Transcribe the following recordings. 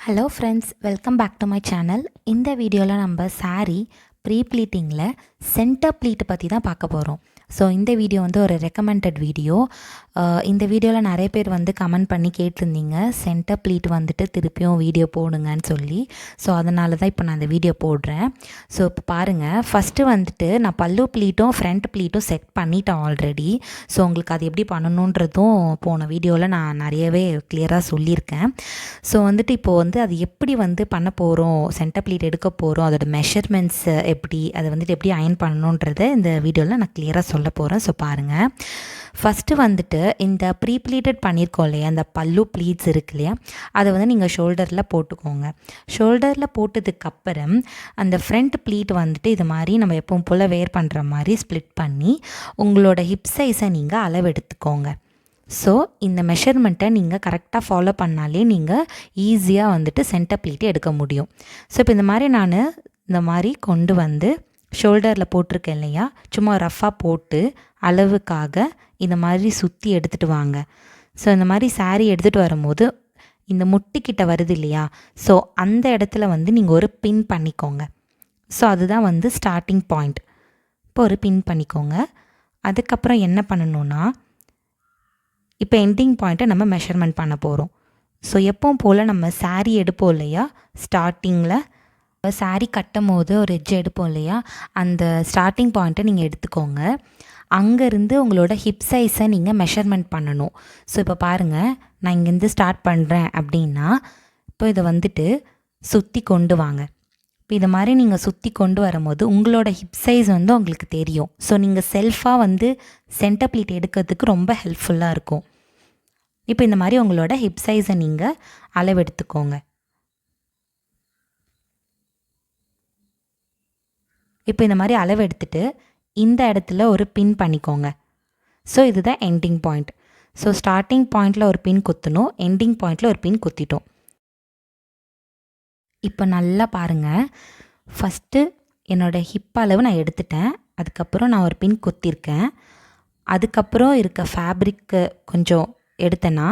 Hello friends, welcome back to my channel. இந்த வீடியோவில் நம்ம saree ப்ரீ ப்ளீட்டிங்கில் சென்டர் ப்ளீட்டை பற்றி தான் பார்க்க போகிறோம். ஸோ இந்த வீடியோ வந்து ஒரு ரெக்கமெண்டட் வீடியோ. இந்த வீடியோவில் நிறைய பேர் வந்து கமெண்ட் பண்ணி கேட்டிருந்தீங்க, சென்டர் ப்ளீட் வந்துட்டு திருப்பியும் வீடியோ போடுங்கன்னு சொல்லி. ஸோ அதனால தான் இப்போ நான் இந்த வீடியோ போடுறேன். ஸோ இப்போ பாருங்கள், ஃபஸ்ட்டு வந்துட்டு நான் பல்லு ப்ளீட்டும் ஃப்ரண்ட் ப்ளீட்டும் செட் பண்ணிட்டேன் ஆல்ரெடி. ஸோ உங்களுக்கு அது எப்படி பண்ணணுன்றதும் போன வீடியோவில் நான் நிறையவே கிளியராக சொல்லியிருக்கேன். ஸோ வந்துட்டு இப்போது வந்து அது எப்படி வந்து பண்ண போகிறோம், சென்டர் ப்ளீட் எடுக்க போகிறோம், அதோட மெஷர்மெண்ட்ஸ் எப்படி, அதை வந்துட்டு எப்படி அயன் பண்ணணுன்றதை இந்த வீடியோவில் நான் கிளியராக சொல்ல போகிறேன். ஸோ பாருங்கள், ஃபஸ்ட்டு வந்துட்டு இந்த ப்ரீ ப்ளீட்டட் பண்ணியிருக்கோம் இல்லையா, அந்த பல்லு ப்ளீட்ஸ் இருக்கு இல்லையா, அதை வந்து நீங்கள் ஷோல்டரில் போட்டுக்கோங்க. ஷோல்டரில் போட்டதுக்கப்புறம் அந்த ஃப்ரண்ட் ப்ளீட் வந்துட்டு இது மாதிரி நம்ம எப்பவும் போல் வேர் பண்ணுற மாதிரி ஸ்ப்ளிட் பண்ணி உங்களோட ஹிப் சைஸை நீங்கள் அளவெடுத்துக்கோங்க. ஸோ இந்த மெஷர்மெண்ட்டை நீங்கள் கரெக்டாக ஃபாலோ பண்ணாலே நீங்கள் ஈஸியாக வந்துட்டு சென்டர் ப்ளீட்டை எடுக்க முடியும். ஸோ இப்போ இந்த மாதிரி நான் இந்த மாதிரி கொண்டு வந்து ஷோல்டரில் போட்டிருக்கேன் இல்லையா, சும்மா ரஃப்பாக போட்டு அளவுக்காக இந்த மாதிரி சுற்றி எடுத்துகிட்டு வாங்க. ஸோ இந்த மாதிரி saree எடுத்துகிட்டு வரும்போது இந்த முட்டிக்கிட்ட வருது இல்லையா, ஸோ அந்த இடத்துல வந்து நீங்கள் ஒரு பின் பண்ணிக்கோங்க. ஸோ அதுதான் வந்து ஸ்டார்டிங் பாயிண்ட். இப்போ ஒரு பின் பண்ணிக்கோங்க. அதுக்கப்புறம் என்ன பண்ணணுன்னா, இப்போ எண்டிங் பாயிண்ட்டை நம்ம மெஷர்மெண்ட் பண்ண போகிறோம். ஸோ எப்பவும் போல் நம்ம saree எடுப்போம் இல்லையா, ஸ்டார்டிங்கில் saree கட்டும் போது ஒரு எட்ஜ் எடுப்போம் இல்லையா, அந்த ஸ்டார்டிங் பாயிண்ட்டை நீங்கள் எடுத்துக்கோங்க. அங்கேருந்து உங்களோட ஹிப் சைஸை நீங்கள் மெஷர்மெண்ட் பண்ணணும். ஸோ இப்போ பாருங்கள், நான் இங்கேருந்து ஸ்டார்ட் பண்ணுறேன் அப்படின்னா, இப்போ இதை வந்துட்டு சுற்றி கொண்டு வாங்க. இப்போ இது மாதிரி நீங்கள் சுற்றி கொண்டு வரும்போது உங்களோட ஹிப் சைஸ் வந்து உங்களுக்கு தெரியும். ஸோ நீங்கள் செல்ஃபாக வந்து சென்டர் ப்ளீட் எடுக்கிறதுக்கு ரொம்ப ஹெல்ப்ஃபுல்லாக இருக்கும். இப்போ இந்த மாதிரி உங்களோட ஹிப் சைஸை நீங்கள் அளவெடுத்துக்கோங்க. இப்போ இந்த மாதிரி அளவெடுத்துட்டு இந்த இடத்துல ஒரு பின் பண்ணிக்கோங்க. ஸோ இதுதான் எண்டிங் பாயிண்ட். ஸோ ஸ்டார்டிங் பாயிண்டில் ஒரு பின் குத்தணும், எண்டிங் பாயிண்டில் ஒரு பின் குத்திட்டோம். இப்போ நல்லா பாருங்கள், ஃபஸ்ட்டு என்னோடய ஹிப் அளவு நான் எடுத்துட்டேன். அதுக்கப்புறம் நான் ஒரு பின் குத்திருக்கேன். அதுக்கப்புறம் இருக்க ஃபேப்ரிக்கு கொஞ்சம் எடுத்தேன்னா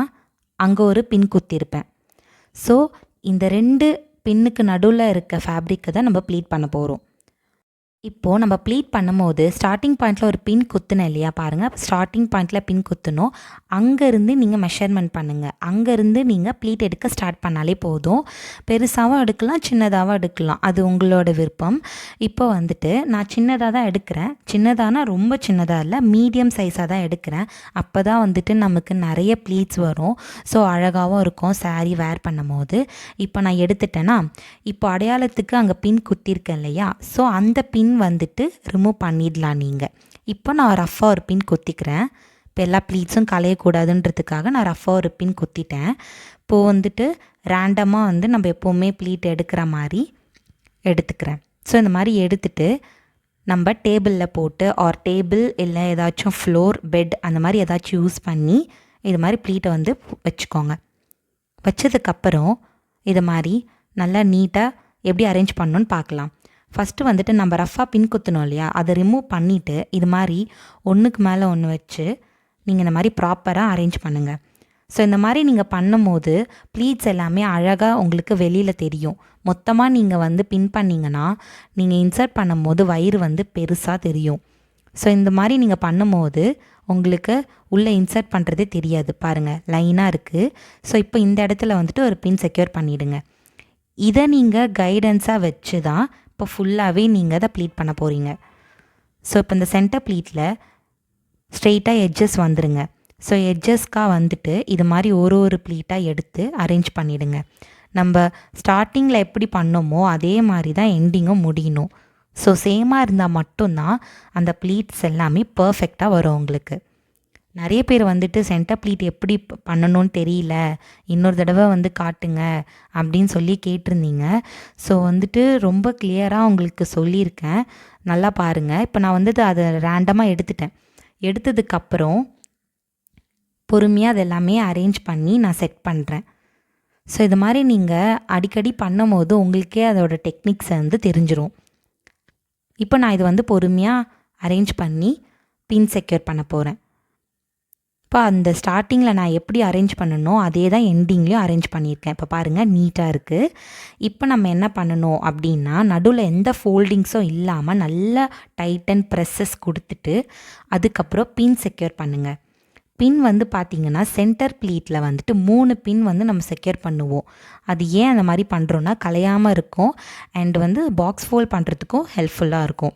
அங்கே ஒரு பின் குத்திருப்பேன். ஸோ இந்த 2 பின்னுக்கு நடுவில் இருக்க ஃபேப்ரிக்கை தான் நம்ம ப்ளீட் பண்ண போகிறோம். இப்போது நம்ம ப்ளீட் பண்ணும்போது ஸ்டார்டிங் பாயிண்டில் ஒரு பின் குத்துனேன் இல்லையா, பாருங்கள், ஸ்டார்டிங் பாயிண்டில் பின் குத்தணும். அங்கேருந்து நீங்கள் மெஷர்மெண்ட் பண்ணுங்கள். அங்கேருந்து நீங்கள் ப்ளீட் எடுக்க ஸ்டார்ட் பண்ணாலே போதும். பெருசாகவும் எடுக்கலாம், சின்னதாகவும் எடுக்கலாம், அது உங்களோட விருப்பம். இப்போ வந்துட்டு நான் சின்னதாக தான் எடுக்கிறேன். சின்னதானா ரொம்ப சின்னதாக இல்லை, மீடியம் சைஸாக தான் எடுக்கிறேன். அப்போ தான் வந்துட்டு நமக்கு நிறைய ப்ளீட்ஸ் வரும். ஸோ அழகாகவும் இருக்கும் saree வேர் பண்ணும் போது. இப்போ நான் எடுத்துட்டேன்னா, இப்போ அடையாளத்துக்கு அங்கே பின் குத்திருக்கேன் இல்லையா, ஸோ அந்த பின் வந்துட்டு ரிமூவ் பண்ணிடலாம் நீங்கள். இப்போ நான் ரஃப்பாக ஒரு பின் குத்திக்கிறேன். இப்போ எல்லா ப்ளீட்ஸும் களையக்கூடாதுன்றதுக்காக நான் ரஃப்பாக ஒரு பின் குத்திட்டேன். இப்போது வந்துட்டு ரேண்டமாக வந்து நம்ம எப்போவுமே ப்ளீட் எடுக்கிற மாதிரி எடுத்துக்கிறேன். ஸோ இந்த மாதிரி எடுத்துட்டு நம்ம டேபிளில் போட்டு டேபிள் இல்லை ஏதாச்சும் ஃப்ளோர், பெட் அந்த மாதிரி ஏதாச்சும் யூஸ் பண்ணி இது மாதிரி ப்ளீட்டை வந்து வச்சுக்கோங்க. வச்சதுக்கப்புறம் இது மாதிரி நல்லா நீட்டாக எப்படி அரேஞ்ச் பண்ணணுன்னு பார்க்கலாம். ஃபஸ்ட்டு வந்துட்டு நம்ம ரஃப்பாக பின் குத்தணும் இல்லையா, அதை ரிமூவ் பண்ணிவிட்டு இது மாதிரி ஒன்றுக்கு மேலே ஒன்று வச்சு நீங்கள் இந்த மாதிரி ப்ராப்பராக அரேஞ்ச் பண்ணுங்கள். ஸோ இந்த மாதிரி நீங்கள் பண்ணும்போது ப்ளீட்ஸ் எல்லாமே அழகாக உங்களுக்கு வெளியில் தெரியும். மொத்தமாக நீங்கள் வந்து பின் பண்ணிங்கன்னா நீங்கள் இன்சர்ட் பண்ணும்போது வயிறு வந்து பெருசாக தெரியும். ஸோ இந்த மாதிரி நீங்கள் பண்ணும்போது உங்களுக்கு உள்ளே இன்சர்ட் பண்ணுறதே தெரியாது. பாருங்கள், லைனாக இருக்குது. ஸோ இப்போ இந்த இடத்துல வந்துட்டு ஒரு பின் செக்யூர் பண்ணிவிடுங்க. இதை நீங்கள் கைடன்ஸாக வச்சு தான் இப்போ ஃபுல்லாகவே நீங்கள் அதை ப்ளீட் பண்ண போகிறீங்க. ஸோ இப்போ இந்த சென்டர் ப்ளீட்டில் ஸ்ட்ரெயிட்டாக எட்ஜஸ் வந்துடுங்க. ஸோ எட்ஜஸ்க்காக வந்துட்டு இது மாதிரி ஒரு ப்ளீட்டாக எடுத்து அரேஞ்ச் பண்ணிவிடுங்க. நம்ம ஸ்டார்டிங்கில் எப்படி பண்ணோமோ அதே மாதிரி தான் எண்டிங்கும் முடியணும். ஸோ சேமாக இருந்தால் மட்டும்தான் அந்த ப்ளீட்ஸ் எல்லாமே பர்ஃபெக்டாக வரும் உங்களுக்கு. நிறைய பேர் வந்துட்டு சென்டர் ப்ளீட் எப்படி பண்ணணும்னு தெரியல, இன்னொரு தடவை வந்து காட்டுங்க அப்படின்னு சொல்லி கேட்டிருந்தீங்க. ஸோ வந்துட்டு ரொம்ப கிளியராக உங்களுக்கு சொல்லியிருக்கேன். நல்லா பாருங்கள். இப்போ நான் வந்துட்டு அதை ரேண்டமாக எடுத்துட்டேன். எடுத்ததுக்கப்புறம் பொறுமையாக அது எல்லாமே அரேஞ்ச் பண்ணி நான் செட் பண்ணுறேன். ஸோ இது மாதிரி நீங்கள் அடிக்கடி பண்ணும்போது உங்களுக்கே அதோட டெக்னிக்ஸை வந்து தெரிஞ்சிடும். இப்போ நான் இது வந்து பொறுமையாக அரேஞ்ச் பண்ணி பின் செக்யூர் பண்ண போகிறேன். இப்போ அந்த ஸ்டார்டிங்கில் நான் எப்படி அரேஞ்ச் பண்ணணும் அதே தான் எண்டிங்லேயும் அரேஞ்ச் பண்ணியிருக்கேன். இப்போ பாருங்கள் நீட்டாக இருக்குது. இப்போ நம்ம என்ன பண்ணணும் அப்படின்னா நடுவில் எந்த ஃபோல்டிங்ஸும் இல்லாமல் நல்லா டைட் அண்ட் ப்ரெஸ்ஸஸ் கொடுத்துட்டு அதுக்கப்புறம் பின் செக்யூர் பண்ணுங்கள். பின் வந்து பார்த்திங்கன்னா சென்டர் ப்ளீட்டில் வந்துட்டு 3 பின் வந்து நம்ம செக்யூர் பண்ணுவோம். அது ஏன் அந்த மாதிரி பண்ணுறோன்னா கலையாமல் இருக்கும் அண்ட் வந்து பாக்ஸ் ஃபோல்ட் பண்ணுறதுக்கும் ஹெல்ப்ஃபுல்லாக இருக்கும்.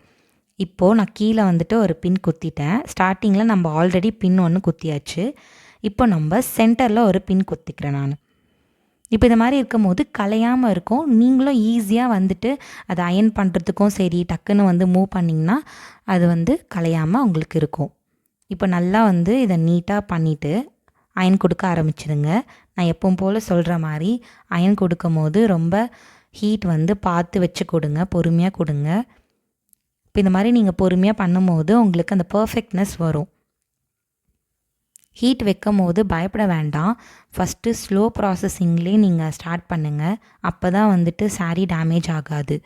இப்போது நான் கீழே வந்துட்டு ஒரு பின் குத்திட்டேன். ஸ்டார்டிங்கில் நம்ம ஆல்ரெடி பின் ஒன்று குத்தியாச்சு. இப்போ நம்ம சென்டரில் ஒரு பின் குத்திக்கிறேன் நான். இப்போ இந்த மாதிரி இருக்கும் போது கலையாமல் இருக்கும். நீங்களும் ஈஸியாக வந்துட்டு அதை அயன் பண்ணுறதுக்கும் சரி டக்குன்னு வந்து மூவ் பண்ணிங்கன்னா அது வந்து கலையாமல் உங்களுக்கு இருக்கும். இப்போ நல்லா வந்து இதை நீட்டாக பண்ணிவிட்டு அயன் கொடுக்க ஆரம்பிச்சிடுங்க. நான் எப்பவும் போல் சொல்கிற மாதிரி அயன் கொடுக்கும் போது ரொம்ப ஹீட் வந்து பார்த்து வச்சு கொடுங்க, பொறுமையாக கொடுங்க. இப்போ இந்த மாதிரி நீங்கள் பொறுமையாக பண்ணும்போது உங்களுக்கு அந்த பர்ஃபெக்ட்னஸ் வரும். ஹீட் வைக்கும் போது பயப்பட வேண்டாம். ஃபஸ்ட்டு ஸ்லோ ப்ராசஸிங்லேயே நீங்கள் ஸ்டார்ட் பண்ணுங்கள். அப்போ தான் வந்துட்டு சாரீ டேமேஜ் ஆகாது.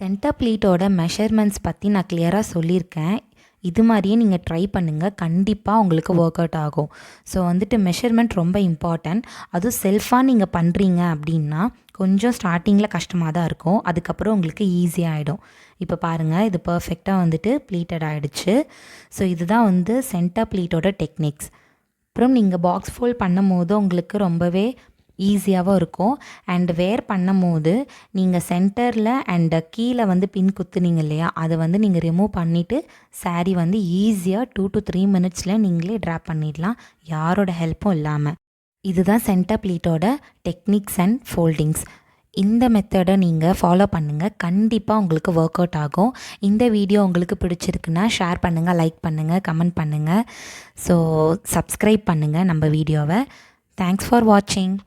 சென்டர் ப்ளீட்டோட மெஷர்மெண்ட்ஸ் பற்றி நான் கிளியராக சொல்லியிருக்கேன். இது மாதிரியே நீங்கள் ட்ரை பண்ணுங்கள், கண்டிப்பாக உங்களுக்கு ஒர்க் அவுட் ஆகும். ஸோ வந்துட்டு மெஷர்மெண்ட் ரொம்ப இம்பார்ட்டன்ட். அதுவும் செல்ஃபாக நீங்கள் பண்ணுறீங்க அப்படின்னா கொஞ்சம் ஸ்டார்டிங்கில் கஷ்டமாக தான் இருக்கும், அதுக்கப்புறம் உங்களுக்கு ஈஸியாகிடும். இப்போ பாருங்கள் இது பர்ஃபெக்டாக வந்துட்டு ப்ளீட்டட் ஆகிடுச்சு. ஸோ இதுதான் வந்து சென்டர் ப்ளீட்டோட டெக்னிக்ஸ். அப்புறம் நீங்கள் பாக்ஸ் ஃபோல்ட் பண்ணும் போது உங்களுக்கு ரொம்பவே ஈஸியாகவும் இருக்கும். அண்ட் வேர் பண்ணும் போது நீங்கள் சென்டரில் அண்டு கீழே வந்து பின் குத்துனீங்க இல்லையா, அதை வந்து நீங்கள் ரிமூவ் பண்ணிவிட்டு சாரீ வந்து ஈஸியாக 2 to 3 மினிட்ஸில் நீங்களே ட்ராப் பண்ணிடலாம், யாரோட ஹெல்ப்பும் இல்லாமல். இதுதான் சென்டர் ப்ளீட்டோட டெக்னிக்ஸ் அண்ட் ஃபோல்டிங்ஸ். இந்த மெத்தடை நீங்கள் ஃபாலோ பண்ணுங்கள், கண்டிப்பாக உங்களுக்கு ஒர்க் அவுட் ஆகும். இந்த வீடியோ உங்களுக்கு பிடிச்சிருக்குன்னா ஷேர் பண்ணுங்கள், லைக் பண்ணுங்கள், கமெண்ட் பண்ணுங்கள். ஸோ சப்ஸ்கிரைப் பண்ணுங்கள் நம்ம வீடியோவை. தேங்க்ஸ் ஃபார் வாட்சிங்.